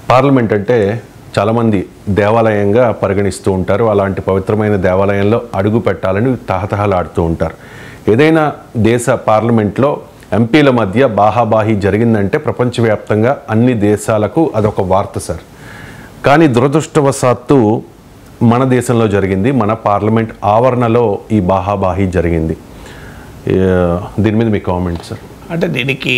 Parliament అంటే చాలామంది దేవాలయంగా పరిగణిస్తూ ఉంటారు. అలాంటి పవిత్రమైన దేవాలయంలో అడుగు పెట్టాలని తహతహలాడుతూ ఉంటారు. ఏదైనా దేశ పార్లమెంట్లో ఎంపీల మధ్య బాహాబాహి జరిగిందంటే ప్రపంచవ్యాప్తంగా అన్ని దేశాలకు అదొక వార్త సార్. కానీ దురదృష్టవశాత్తు మన దేశంలో జరిగింది. మన పార్లమెంట్ ఆవరణలో ఈ బాహాబాహి జరిగింది. దీని మీద మీ కామెంట్ సార్? అంటే దీనికి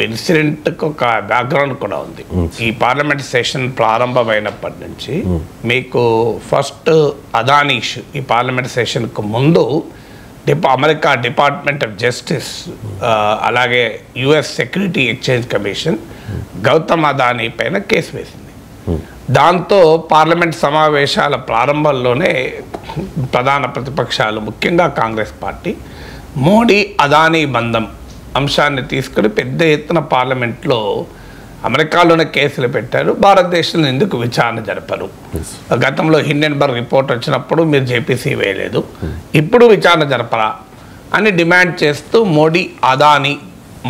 ఇన్సిడెంట్కి ఒక బ్యాక్గ్రౌండ్ కూడా ఉంది. ఈ పార్లమెంట్ సెషన్ ప్రారంభమైనప్పటి నుంచి మీకు ఫస్ట్ అదానీ ఇష్యూ, ఈ పార్లమెంట్ సెషన్కు ముందు అమెరికా డిపార్ట్మెంట్ ఆఫ్ జస్టిస్ అలాగే US security exchange commission Gautam Adani పైన కేసు వేసింది. దాంతో పార్లమెంట్ సమావేశాల ప్రారంభంలోనే ప్రధాన ప్రతిపక్షాలు ముఖ్యంగా కాంగ్రెస్ పార్టీ మోడీ అదానీ బంధం అంశాన్ని తీసుకుని పెద్ద ఎత్తున పార్లమెంట్లో అమెరికాలోనే కేసులు పెట్టారు. భారతదేశంలో ఎందుకు విచారణ జరపరు? గతంలో హిండెన్బర్గ్ రిపోర్ట్ వచ్చినప్పుడు మీరు జేపీసీ వేయలేదు, ఇప్పుడు విచారణ జరపరా అని డిమాండ్ చేస్తూ మోడీ అదానీ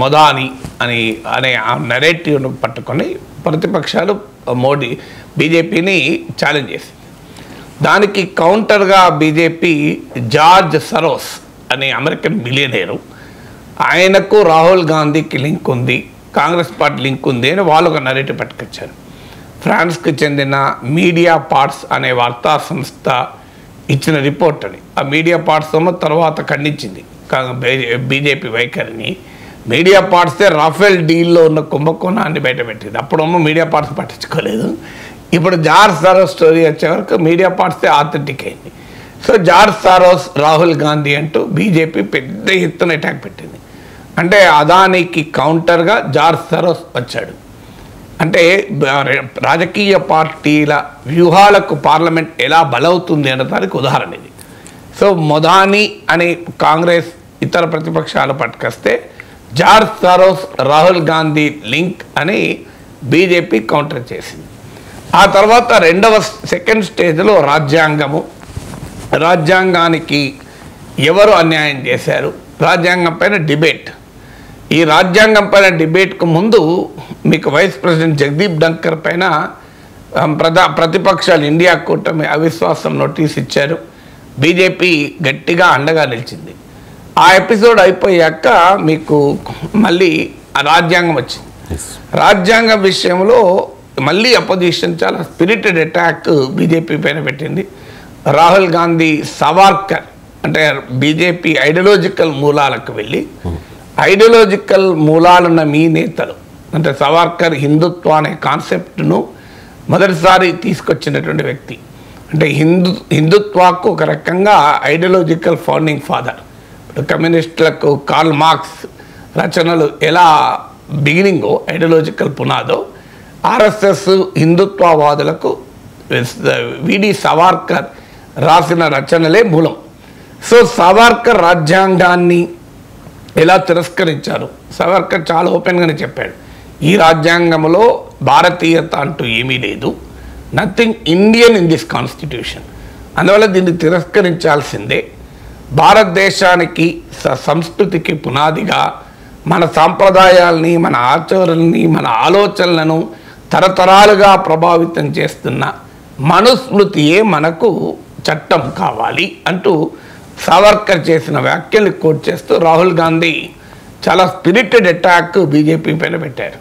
మొదానీ అనే ఆ నెరేటివ్ను పట్టుకొని ప్రతిపక్షాలు బీజేపీని ఛాలెంజ్ చేసింది. దానికి కౌంటర్గా బీజేపీ జార్జ్ సరోస్ అనే అమెరికన్ బిలియనేరు, ఆయనకు రాహుల్ గాంధీకి లింక్ ఉంది, కాంగ్రెస్ పార్టీ లింక్ ఉంది అని వాళ్ళు ఒక నెరేటివ్ పట్టుకొచ్చారు. ఫ్రాన్స్కి చెందిన మీడియా పార్ట్స్ అనే వార్తా సంస్థ ఇచ్చిన రిపోర్ట్ అని. ఆ మీడియా పార్ట్స్ ఏమో తర్వాత ఖండించింది బీజేపీ వైఖరిని. మీడియా పార్ట్సే రాఫెల్ డీల్లో ఉన్న కుంభకోణాన్ని బయటపెట్టింది. అప్పుడేమో మీడియా పార్ట్స్ పట్టించుకోలేదు. ఇప్పుడు జార్జ్ సారోస్ స్టోరీ వచ్చే వరకు మీడియా పార్ట్సే ఆథెంటిక్ అయింది. So George Soros Rahul Gandhi అంటూ బీజేపీ పెద్ద ఎత్తున అటాక్ పెట్టింది. అంటే అదానీకి కౌంటర్గా జార్జ్ సారోస్ వచ్చాడు. అంటే రాజకీయ పార్టీల వ్యూహాలకు పార్లమెంట్ ఎలా బలవుతుంది అనడానికి ఉదాహరణ ఇది. సో మొదానీ అని కాంగ్రెస్ ఇతర ప్రతిపక్షాలు పట్టుకొస్తే George Soros Rahul Gandhi link అని బీజేపీ కౌంటర్ చేసింది. ఆ తర్వాత సెకండ్ స్టేజ్లో రాజ్యాంగానికి ఎవరు అన్యాయం చేశారు, రాజ్యాంగం పైన డిబేట్. ఈ రాజ్యాంగం పైన డిబేట్కు ముందు మీకు వైస్ ప్రెసిడెంట్ జగదీప్ ధన్కర్ పైన ప్రతిపక్షాలు ఇండియా కూటమి అవిశ్వాసం నోటీస్ ఇచ్చారు. బీజేపీ గట్టిగా అండగా నిలిచింది. ఆ ఎపిసోడ్ అయిపోయాక మీకు మళ్ళీ రాజ్యాంగం వచ్చింది. రాజ్యాంగం విషయంలో మళ్ళీ అపోజిషన్ చాలా స్పిరిటెడ్ అటాక్ బీజేపీ పైన పెట్టింది. రాహుల్ గాంధీ సవార్కర్ అంటే బీజేపీ ఐడియాలజికల్ మూలాలకు వెళ్ళి ఐడియాలజికల్ మూలాలున్న మీ నేతలు అంటే సవార్కర్ హిందుత్వ అనే కాన్సెప్ట్ను మొదటిసారి తీసుకొచ్చినటువంటి వ్యక్తి. అంటే హిందుత్వాకు ఒక రకంగా ఐడియాలజికల్ ఫౌండింగ్ ఫాదర్. కమ్యూనిస్టులకు కార్ల్ మార్క్స్ రచనలు ఎలా బిగినింగో ఐడియాలజికల్ పునాదో ఆర్ఎస్ఎస్ హిందుత్వవాదులకు విడి సవార్కర్ రాసిన రచనలే మూలం. సో సవార్కర్ రాజ్యాంగాన్ని ఎలా తిరస్కరించారు? సవార్కర్ చాలా ఓపెన్గానే చెప్పాడు, ఈ రాజ్యాంగంలో భారతీయత అంటూ ఏమీ లేదు, nothing Indian in this constitution, అందువల్ల దీన్ని తిరస్కరించాల్సిందే. భారతదేశానికి సంస్కృతికి పునాదిగా మన సాంప్రదాయాల్ని, మన ఆచరణని, మన ఆలోచనలను తరతరాలుగా ప్రభావితం చేస్తున్న మనుస్మృతియే మనకు చట్టం కావాలి అంటూ సావర్కర్ చేసిన వ్యాఖ్యలు కోట్ చేస్తూ రాహుల్ గాంధీ చాలా స్పిరిటెడ్ అటాక్ బీజేపీ పైన పెట్టారు.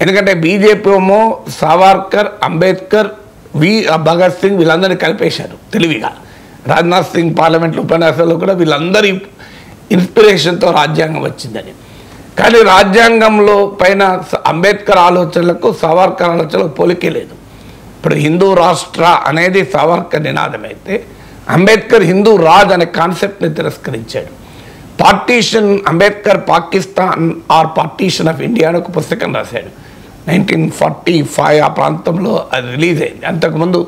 ఎందుకంటే బీజేపీ ఏమో సావర్కర్, అంబేద్కర్, భగత్ సింగ్ వీళ్ళందరినీ కలిపేశారు తెలివిగా. రాజ్నాథ్ సింగ్ పార్లమెంట్లో ఉపన్యాసాల్లో కూడా వీళ్ళందరి ఇన్స్పిరేషన్తో రాజ్యాంగం వచ్చిందని. కానీ రాజ్యాంగంలో పైన అంబేద్కర్ ఆలోచనలకు సావర్కర్ ఆలోచనలకు పోలికే లేదు. ఇప్పుడు హిందూ రాష్ట్ర అనేది సావర్కర్ నినాదమైతే అంబేద్కర్ హిందూ రాజ్ అనే కాన్సెప్ట్ని తిరస్కరించాడు. Partition Ambedkar Pakistan or partition of India అని ఒక పుస్తకం రాశాడు 1945 ఆ ప్రాంతంలో అది రిలీజ్ అయింది. అంతకుముందు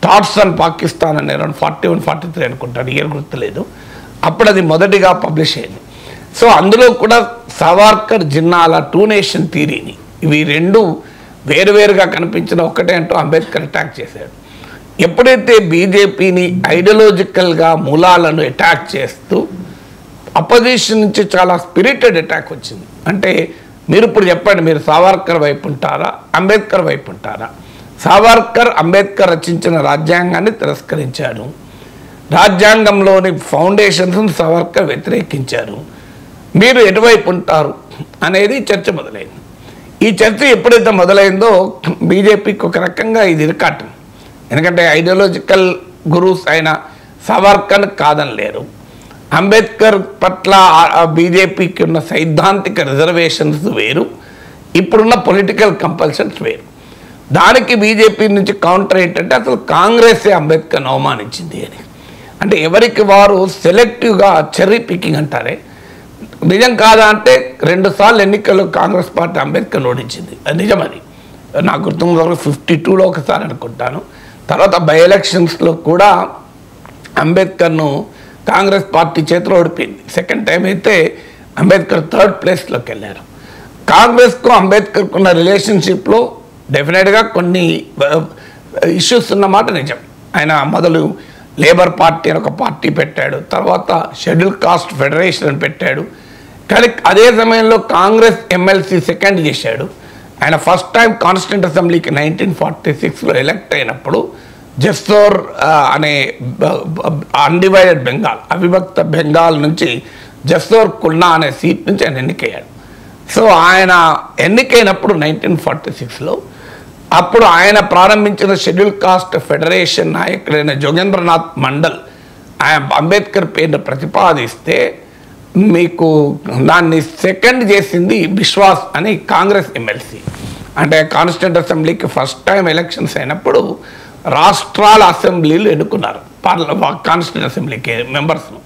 థాట్స్ ఆన్ పాకిస్తాన్ అనే 41-43 అనుకుంటాను, ఇయర్ గుర్తులేదు, అప్పుడు అది మొదటిగా పబ్లిష్ అయింది. సో అందులో కూడా సవార్కర్ జిన్నాల టూ నేషన్ థియరీని ఇవి రెండు వేరువేరుగా కనిపించిన ఒక్కటే అంటూ అంబేద్కర్ అటాక్ చేశాడు. ఎప్పుడైతే బీజేపీని ఐడియాలజికల్గా మూలాలను అటాక్ చేస్తూ అపోజిషన్ నుంచి చాలా స్పిరిటెడ్ అటాక్ వచ్చింది. అంటే మీరు ఇప్పుడు చెప్పండి, మీరు సావర్కర్ వైపు ఉంటారా, అంబేద్కర్ వైపు ఉంటారా? సావర్కర్ అంబేద్కర్ రచించిన రాజ్యాంగాన్ని తిరస్కరించాడు. రాజ్యాంగంలోని ఫౌండేషన్స్ సావర్కర్ వ్యతిరేకించారు. మీరు ఎటువైపు ఉంటారు అనేది చర్చ మొదలైంది. ఈ చర్చ ఎప్పుడైతే మొదలైందో బీజేపీకి ఒక రకంగా ఇది ఇరకాటం. ఎందుకంటే ఐడియాలజికల్ గురూస్ అయిన సావర్కర్ కాదనలేరు. అంబేద్కర్ పట్ల బీజేపీకి ఉన్న సైద్ధాంతిక రిజర్వేషన్స్ వేరు, ఇప్పుడున్న పొలిటికల్ కంపల్షన్స్ వేరు. దానికి బీజేపీ నుంచి కౌంటర్ ఏంటంటే అసలు కాంగ్రెసే అంబేద్కర్ని అవమానించింది అని. అంటే ఎవరికి వారు సెలెక్టివ్గా చెర్రీ పికింగ్ అంటారే, నిజం కాదా అంటే 2 సార్లు ఎన్నికల్లో కాంగ్రెస్ పార్టీ అంబేద్కర్ని ఓడించింది, అది నిజమది. నాకు గుర్తున్న వరకు 52లో ఒకసారి అనుకుంటాను. తర్వాత బై ఎలక్షన్స్లో కూడా అంబేద్కర్ను కాంగ్రెస్ పార్టీ చేతిలో ఓడిపోయింది. సెకండ్ టైం అయితే అంబేద్కర్ 3rd ప్లేస్లోకి వెళ్ళారు. కాంగ్రెస్కు అంబేద్కర్కు ఉన్న రిలేషన్షిప్లో డెఫినెట్గా కొన్ని ఇష్యూస్ ఉన్నమాట నిజం. ఆయన మొదలు లేబర్ పార్టీ అని ఒక పార్టీ పెట్టాడు, తర్వాత షెడ్యూల్ కాస్ట్ ఫెడరేషన్ అని పెట్టాడు. కానీ అదే సమయంలో కాంగ్రెస్ ఎమ్మెల్సీ సెకండ్ చేశాడు. ఆయన ఫస్ట్ టైం కాన్స్టిట్యూంట్ అసెంబ్లీకి 1946లో ఎలక్ట్ అయినప్పుడు జెస్సోర్ అనే అన్డివైడెడ్ బెంగాల్, అవిభక్త బెంగాల్ నుంచి జెస్సోర్ కుల్నా అనే సీట్ నుంచి ఆయన ఎన్నికయ్యాడు. సో ఆయన ఎన్నికైనప్పుడు 1946లో అప్పుడు ఆయన ప్రారంభించిన షెడ్యూల్ కాస్ట్ ఫెడరేషన్ నాయకుడైన జోగేంద్రనాథ్ మండల్ ఆయన అంబేద్కర్ పేరును ప్రతిపాదిస్తే మీకు దాన్ని సెకండ్ చేసింది బిశ్వాస్ అని కాంగ్రెస్ ఎమ్మెల్సీ. అంటే కాన్స్టిట్యూంట్ అసెంబ్లీకి ఫస్ట్ టైం ఎలక్షన్స్ అయినప్పుడు రాష్ట్రాల అసెంబ్లీలు ఎన్నుకున్నారు కాన్స్టిట్యూంట్ అసెంబ్లీకి మెంబర్స్ను.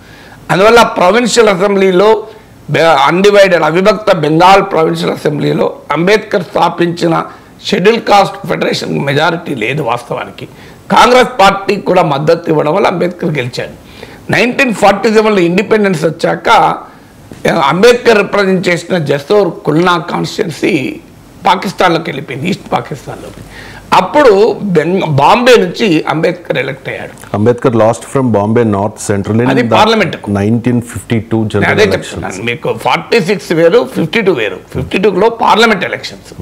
అందువల్ల ప్రొవిన్షియల్ అసెంబ్లీలో అన్డివైడెడ్ అవిభక్త బెంగాల్ ప్రొవిన్షియల్ అసెంబ్లీలో అంబేద్కర్ స్థాపించిన షెడ్యూల్ కాస్ట్ ఫెడరేషన్ మెజారిటీ లేదు. వాస్తవానికి కాంగ్రెస్ పార్టీ కూడా మద్దతు ఇవ్వడం వల్ల అంబేద్కర్ గెలిచాడు. 1947లో ఇండిపెండెన్స్ వచ్చాక అంబేద్కర్ రిప్రజెంట్ చేసిన జెస్సోర్ కుల్నా కాన్స్టిట్యున్సీ పాకిస్తాన్లోకి వెళ్ళిపోయింది, ఈస్ట్ పాకిస్తాన్లోకి. అప్పుడు బాంబే నుంచి అంబేద్కర్ ఎలక్ట్ అయ్యాడు. Ambedkar last from Bombay north central అది పార్లమెంట్ 1952 అదే చెప్తున్నాను మీకు. 46 వేరు, 52 వేరు. 52లో పార్లమెంట్ ఎలక్షన్స్.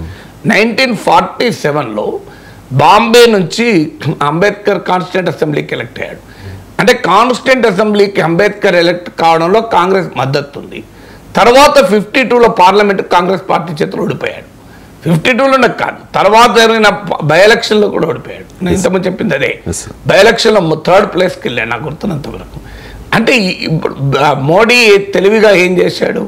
1947లో బాంబే నుంచి అంబేద్కర్ కాన్స్టిట్యూంట్ అసెంబ్లీకి ఎలక్ట్ అయ్యాడు. అంటే కాన్స్టిట్యూంట్ అసెంబ్లీకి అంబేద్కర్ ఎలక్ట్ కావడంలో కాంగ్రెస్ మద్దతు ఉంది. తర్వాత 52లో పార్లమెంట్ కాంగ్రెస్ పార్టీ చేతులు ఓడిపోయాడు. 52లోనే కాదు, తర్వాత జరిగిన బై ఎలక్షన్లో కూడా ఓడిపోయాడు. నేను ఇంతకుముందు చెప్పింది అదే. బై ఎలక్షన్లో 3rd ప్లేస్కి వెళ్ళాడు నాకు గుర్తున్నంత వరకు. అంటే ఇప్పుడు మోడీ తెలివిగా ఏం చేశాడు,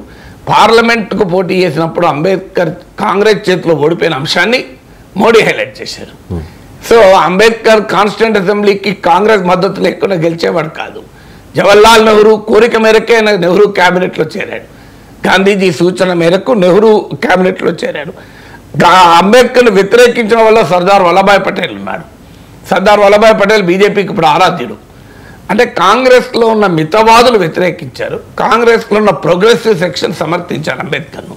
పార్లమెంట్కు పోటీ చేసినప్పుడు అంబేద్కర్ కాంగ్రెస్ చేతిలో ఓడిపోయిన అంశాన్ని మోడీ హైలైట్ చేశారు. సో అంబేద్కర్ కాన్స్టిట్యూంట్ అసెంబ్లీకి కాంగ్రెస్ మద్దతు లేకుండా గెలిచేవాడు కాదు. జవహర్లాల్ నెహ్రూ కోరిక మేరకే ఆయన నెహ్రూ క్యాబినెట్లో చేరాడు. గాంధీజీ సూచన మేరకు నెహ్రూ క్యాబినెట్లో చేరాడు. అంబేద్కర్ను వ్యతిరేకించడం వల్ల సర్దార్ వల్లభాయ్ పటేల్ ఉన్నాడు. సర్దార్ వల్లభాయ్ పటేల్ బీజేపీకి ఇప్పుడు ఆరాధ్యుడు. అంటే కాంగ్రెస్లో ఉన్న మితవాదులు వ్యతిరేకించారు, కాంగ్రెస్లో ఉన్న ప్రోగ్రెసివ్ సెక్షన్ సమర్థించారు అంబేద్కర్ను.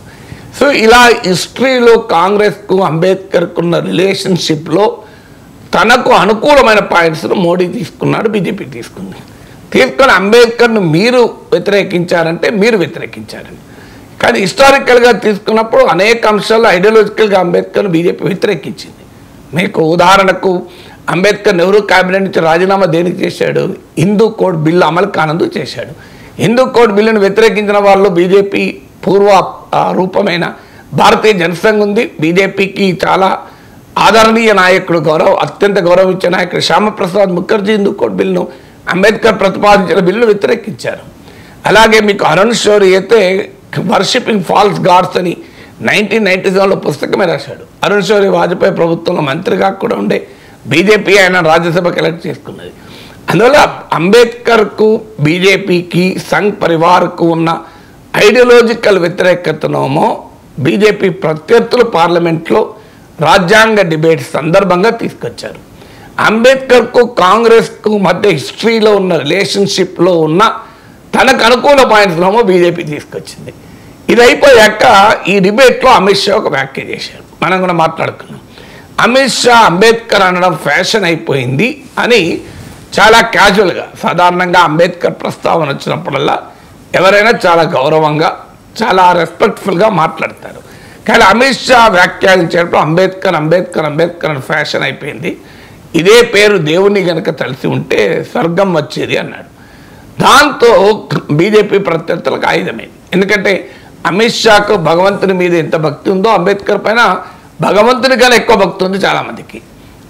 సో ఇలా హిస్టరీలో కాంగ్రెస్కు అంబేద్కర్కు ఉన్న రిలేషన్షిప్లో తనకు అనుకూలమైన పాయింట్స్ను మోడీ తీసుకున్నాడు, బీజేపీ తీసుకుంది. తీసుకొని అంబేద్కర్ను మీరు వ్యతిరేకించారంటే మీరు వ్యతిరేకించారని. కానీ హిస్టారికల్గా తీసుకున్నప్పుడు అనేక అంశాల్లో ఐడియాలజికల్గా అంబేద్కర్ను బీజేపీ వ్యతిరేకించింది. మీకు ఉదాహరణకు అంబేద్కర్ నెహ్రూ క్యాబినెట్ నుంచి రాజీనామా దేనికి చేశాడు, హిందూ కోడ్ బిల్లు అమలు కానందుకు చేశాడు. హిందూ కోడ్ బిల్లును వ్యతిరేకించిన వాళ్ళు బీజేపీ పూర్వ రూపమైన భారతీయ జనసంఘ్ ఉంది. బీజేపీకి చాలా ఆదరణీయ నాయకుడు, అత్యంత గౌరవించే నాయకుడు శ్యామప్రసాద్ ముఖర్జీ హిందూ కోడ్ బిల్లును అంబేద్కర్ ప్రతిపాదించిన బిల్లును వ్యతిరేకించారు. అలాగే మీకు అరుణ్ శౌరి అయితే వర్షిపింగ్ ఫాల్స్ గాడ్స్ అని 1997లో పుస్తకమే రాశాడు. అరుణ్ శౌరి వాజ్పేయి ప్రభుత్వంలో మంత్రిగా కూడా ఉండే బీజేపీ ఆయన రాజ్యసభకు ఎలక్ట్ చేసుకున్నది. అందువల్ల అంబేద్కర్కు బీజేపీకి సంఘ్ పరివార్కు ఉన్న ఐడియాలజికల్ వ్యతిరేకతనేమో బీజేపీ ప్రత్యర్థులు పార్లమెంట్లో రాజ్యాంగ డిబేట్ సందర్భంగా తీసుకొచ్చారు. అంబేద్కర్కు కాంగ్రెస్కు మధ్య హిస్టరీలో ఉన్న రిలేషన్షిప్లో ఉన్న తనకు అనుకూల పాయింట్స్లోమో బీజేపీ తీసుకొచ్చింది. ఇది అయిపోయాక ఈ డిబేట్లో అమిత్ షా ఒక వ్యాఖ్య చేశారు, మనం కూడా మాట్లాడుకున్నాం. అమిత్ షా అంబేద్కర్ అనడం ఫ్యాషన్ అయిపోయింది అని చాలా క్యాజువల్గా, సాధారణంగా అంబేద్కర్ ప్రస్తావన వచ్చినప్పుడల్లా ఎవరైనా చాలా గౌరవంగా చాలా రెస్పెక్ట్ఫుల్గా మాట్లాడతారు. కానీ అమిత్ షా వ్యాఖ్యానించేటప్పుడు అంబేద్కర్ అంబేద్కర్ అంబేద్కర్ అని ఫ్యాషన్ అయిపోయింది. ఇదే పేరు దేవుని కనుక తెలిసి ఉంటే స్వర్గం వచ్చేది అన్నాడు. దాంతో బీజేపీ ప్రత్యర్థులకు ఆయుధమైంది. ఎందుకంటే అమిత్ షాకు భగవంతుని మీద ఎంత భక్తి ఉందో అంబేద్కర్ పైన భగవంతుని కన్నా ఎక్కువ భక్తి ఉంది చాలామందికి.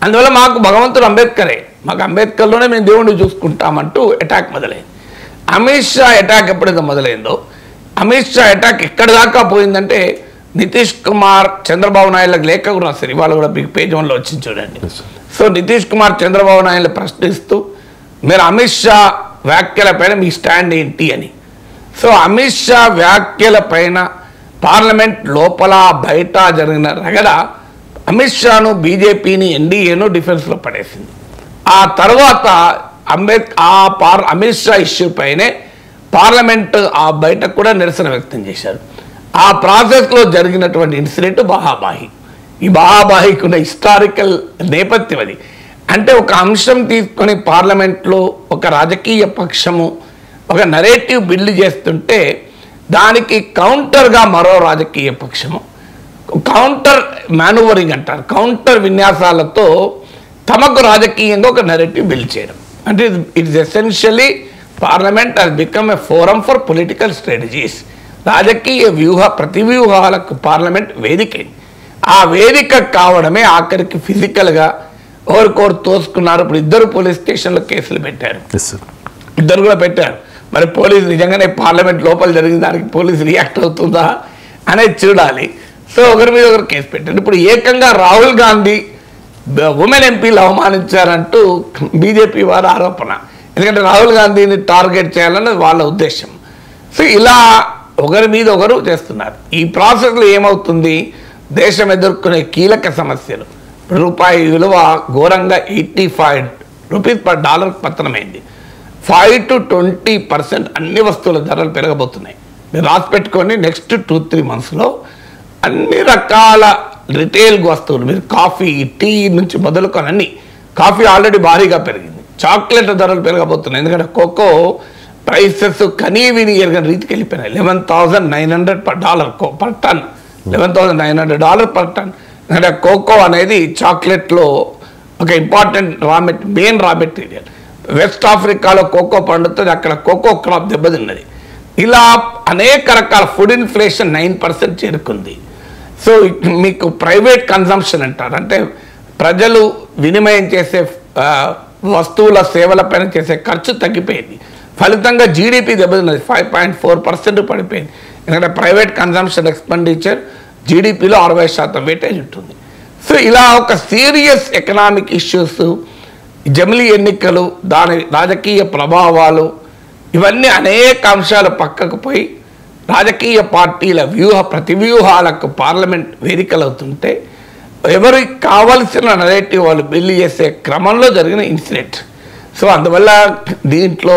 అందువల్ల మాకు భగవంతుడు అంబేద్కరే, మాకు అంబేద్కర్లోనే మేము దేవుడిని చూసుకుంటామంటూ అటాక్ మొదలైంది. అమిత్ షా అటాక్ ఎప్పుడైతే మొదలైందో, అమిత్ షా అటాక్ ఎక్కడి దాకా పోయిందంటే నితీష్ కుమార్ చంద్రబాబు నాయుడులకు లేఖ కూడా రాశారు. ఇవాళ కూడా మీకు పేజ్ 1లో వచ్చింది చూడండి. సో నితీష్ కుమార్ చంద్రబాబు నాయుడు ప్రశ్నిస్తూ మీరు అమిత్ షా వ్యాఖ్యలపైన మీ స్టాండ్ ఏంటి అని. సో అమిత్ షా వ్యాఖ్యలపైన పార్లమెంట్ లోపల బయట జరిగిన రగడ అమిత్ షాను బీజేపీని ఎన్డీఏను డిఫెన్స్లో పడేసింది. ఆ తర్వాత అమిత్ షా ఇష్యూ పైనే పార్లమెంట్ ఆ బయట కూడా నిరసన వ్యక్తం చేశారు. ఆ ప్రాసెస్లో జరిగినటువంటి ఇన్సిడెంట్ బహాబాహి. ఈ బహాబాహికి ఉన్న హిస్టారికల్ నేపథ్యం అది. అంటే ఒక అంశం తీసుకొని పార్లమెంట్లో ఒక రాజకీయ పక్షము ఒక నరేటివ్ బిల్డ్ చేస్తుంటే దానికి కౌంటర్గా మరో రాజకీయ పక్షము కౌంటర్ మానూవరింగ్ అంటారు, కౌంటర్ విన్యాసాలతో తమకు రాజకీయంగా ఒక నరేటివ్ బిల్డ్ చేయడం. అంటే it's essentially parliament has become a forum for political strategies. రాజకీయ ప్రతివ్యూహాలకు పార్లమెంట్ వేదికైంది. ఆ వేదిక కావడమే ఆఖరికి ఫిజికల్గా ఎవరికోరు తోసుకున్నారు. ఇప్పుడు 2 పోలీస్ స్టేషన్లో కేసులు పెట్టారు, 2 కూడా పెట్టారు. మరి పోలీసు నిజంగానే పార్లమెంట్ లోపల జరిగిన దానికి పోలీసు రియాక్ట్ అవుతుందా అనేది చూడాలి. సో ఒకరి మీద ఒకరు కేసు పెట్టారు. ఇప్పుడు ఏకంగా రాహుల్ గాంధీ ఉమెన్ ఎంపీలు అవమానించారంటూ బీజేపీ వారి ఆరోపణ. ఎందుకంటే రాహుల్ గాంధీని టార్గెట్ చేయాలన్నది వాళ్ళ ఉద్దేశం. సో ఇలా ఒకరి మీద ఒకరు చేస్తున్నారు. ఈ ప్రాసెస్లో ఏమవుతుంది, దేశం ఎదుర్కొనే కీలక సమస్యలు, రూపాయి విలువ ఘోరంగా 85 రూపీస్ పర్ డాలర్ పతనమైంది. 5 to 20% అన్ని వస్తువుల ధరలు పెరగబోతున్నాయి. మీరు రాసి పెట్టుకొని నెక్స్ట్ 2-3 monthsలో అన్ని రకాల రిటైల్ వస్తువులు, మీరు కాఫీ టీ నుంచి మొదలుకొని అన్ని, కాఫీ ఆల్రెడీ భారీగా పెరిగింది, చాక్లెట్ ధరలు పెరగబోతున్నాయి. ఎందుకంటే కోకో ప్రైసెస్ కనీవిని ఎరగని రీతికి వెళ్ళిపోయినాయి. $11,900 per ton, $11,900 per ton. ఎందుకంటే కోకో అనేది చాక్లెట్లో ఒక important main raw material. West ఆఫ్రికాలో కోకో పండుతుంది, అక్కడ కోకో క్రాప్ దెబ్బతిన్నది. ఇలా అనేక రకాల ఫుడ్ ఇన్ఫ్లేషన్ 9% చేరుకుంది. సో మీకు ప్రైవేట్ కన్సంప్షన్ అంటారు, అంటే ప్రజలు వినిమయం చేసే వస్తువుల సేవలపైన చేసే ఖర్చు తగ్గిపోయింది. ఫలితంగా జీడిపి దెబ్బతిన్నది, 5.4% పడిపోయింది. ఎందుకంటే ప్రైవేట్ కన్సంప్షన్ ఎక్స్పెండిచర్ జీడిపిలో 60% వెయిటేజ్ ఉంటుంది. సో ఇలా ఒక సీరియస్ ఎకనామిక్ ఇష్యూస్, జమిలీ ఎన్నికలు, దాని రాజకీయ ప్రభావాలు, ఇవన్నీ అనేక అంశాలు పక్కకు పోయి రాజకీయ పార్టీల ప్రతివ్యూహాలకు పార్లమెంట్ వేదికలు అవుతుంటే ఎవరికి కావలసిన నరేటివ్ వాళ్ళు బిల్లు చేసే క్రమంలో జరిగిన ఇన్సిడెంట్. సో అందువల్ల దీంట్లో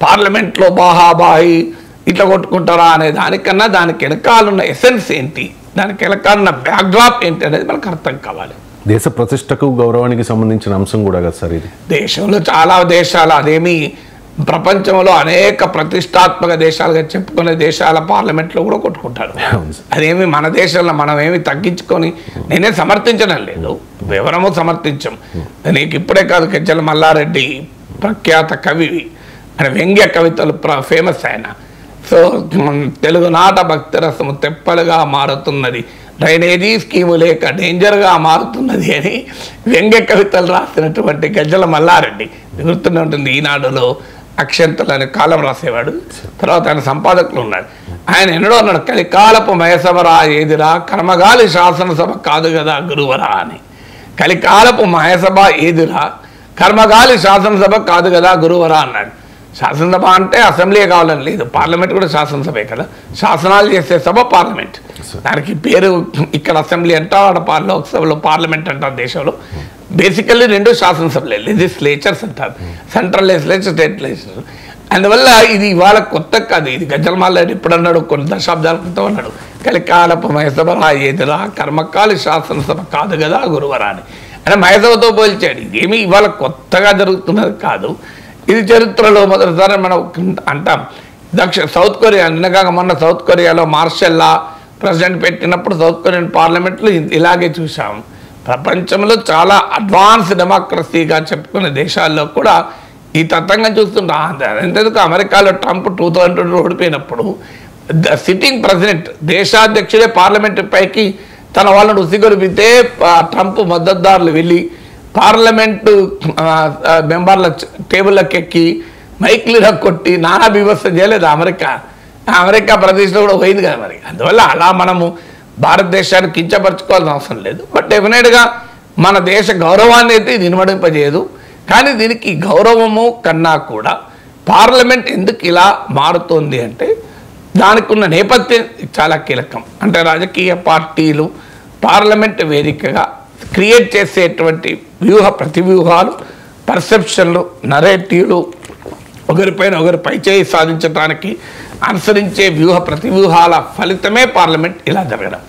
పార్లమెంట్లో బాహాబాహి ఇట్లా కొట్టుకుంటారా అనే దానికన్నా దానికి వెనకాలన్న ఎసెన్స్ ఏంటి, దానికి వెనకాలన్న బ్యాక్డ్రాప్ ఏంటి అనేది మనకు అర్థం కావాలి. దేశ ప్రతిష్టకు గౌరవానికి సంబంధించిన అంశం కూడా కదా సార్ ఇది. దేశంలో చాలా దేశాలు, అదేమి ప్రపంచంలో అనేక ప్రతిష్టాత్మక దేశాలుగా చెప్పుకునే దేశాల పార్లమెంట్లో కూడా కొట్టుకుంటారు. అదేమి మన దేశంలో మనం ఏమి తగ్గించుకొని నేనే సమర్థించడం లేదు, ఎవరమో సమర్థించం. నీకు ఇప్పుడే కాదు, కెచ్చల మల్లారెడ్డి ప్రఖ్యాత కవి, ఆయన వ్యంగ్య కవితలు ఫేమస్ ఆయన. సో తెలుగు నాట భక్తి రసము తెప్పలుగా మారుతున్నది, డ్రైనేజీ స్కీము లేక డేంజర్గా మారుతున్నది అని వ్యంగ్య కవితలు రాసినటువంటి గజ్జల మల్లారెడ్డి. గుర్తునే ఉంటుంది, ఈనాడులో అక్షంతలు అనే కాలం రాసేవాడు. తర్వాత ఆయన సంపాదకులు ఉన్నాడు. ఆయన ఎన్నడో అన్నాడు, కలికాలపు మహసభరా ఏదిరా, కర్మగాలి శాసనసభ కాదు కదా గురువరా అని. కలికాలపు మహసభ ఏదిరా, కర్మగాలి శాసనసభ కాదు కదా గురువరా అన్నాడు. శాసనసభ అంటే అసెంబ్లీ కావాలని లేదు, పార్లమెంట్ కూడా శాసనసభే కదా. శాసనాలు చేసే సభ పార్లమెంట్, దానికి పేరు ఇక్కడ అసెంబ్లీ అంటారు, లోక్సభలో పార్లమెంట్ అంటారు. దేశంలో బేసికల్లీ 2 శాసనసభలే, లెజిస్లేచర్స్ అంటారు, సెంట్రల్ లెజిస్లేచర్, స్టేట్ లెజిస్లేచర్. అందువల్ల ఇది ఇవాళ కొత్త కాదు. ఇది గజ్జల మల్లారెడ్డి ఇప్పుడు అన్నాడు, కొన్ని దశాబ్దాల క్రితం అన్నాడు, కలికాలపు మహసభరా ఏదిరా, కర్మకాలి శాసనసభ కాదు కదా గురువరా అని. అంటే మహసభతో పోల్చాడు. ఇదేమి ఇవాళ కొత్తగా జరుగుతున్నది కాదు, ఇది చరిత్రలో మొదటిసారి మనం అంటాం. సౌత్ కొరియా, నిన్నగా మొన్న సౌత్ కొరియాలో మార్షల్ లా ప్రెసిడెంట్ పెట్టినప్పుడు సౌత్ కొరియన్ పార్లమెంట్లో ఇలాగే చూసాం. ప్రపంచంలో చాలా అడ్వాన్స్ డెమోక్రసీగా చెప్పుకునే దేశాల్లో కూడా ఈ తతంగం చూస్తుంటాం. ఎంతెందుకు అమెరికాలో ట్రంప్ 2002 ఓడిపోయినప్పుడు సిట్టింగ్ ప్రెసిడెంట్ దేశాధ్యక్షుడే పార్లమెంటు పైకి తన వాళ్ళను ఉసిగొలిపితే ట్రంప్ మద్దతుదారులు వెళ్ళి పార్లమెంటు మెంబర్ల టేబుల్లోకి ఎక్కి మైక్లు కొట్టి నానా బీభత్స చేయలేదు అమెరికా ప్రదేశ్లో కూడా పోయింది కదా. మరి అందువల్ల అలా మనము భారతదేశాన్ని కించపరచుకోవాల్సిన అవసరం లేదు. బట్ డెఫినెట్గా మన దేశ గౌరవాన్ని అయితే ఇది ఇనుమడింపజేయదు. కానీ దీనికి గౌరవము కన్నా కూడా పార్లమెంట్ ఎందుకు ఇలా మారుతోంది అంటే దానికి ఉన్న నేపథ్యం చాలా కీలకం. అంటే రాజకీయ పార్టీలు పార్లమెంట్ వేదికగా క్రియేట్ చేసేటువంటి ప్రతివ్యూహాలు, పర్సెప్షన్లు, నరేటివ్లు, ఒకరిపైన ఒకరి పైచేయి సాధించడానికి అనుసరించే ప్రతివ్యూహాల ఫలితమే పార్లమెంట్ ఇలా జరగడం.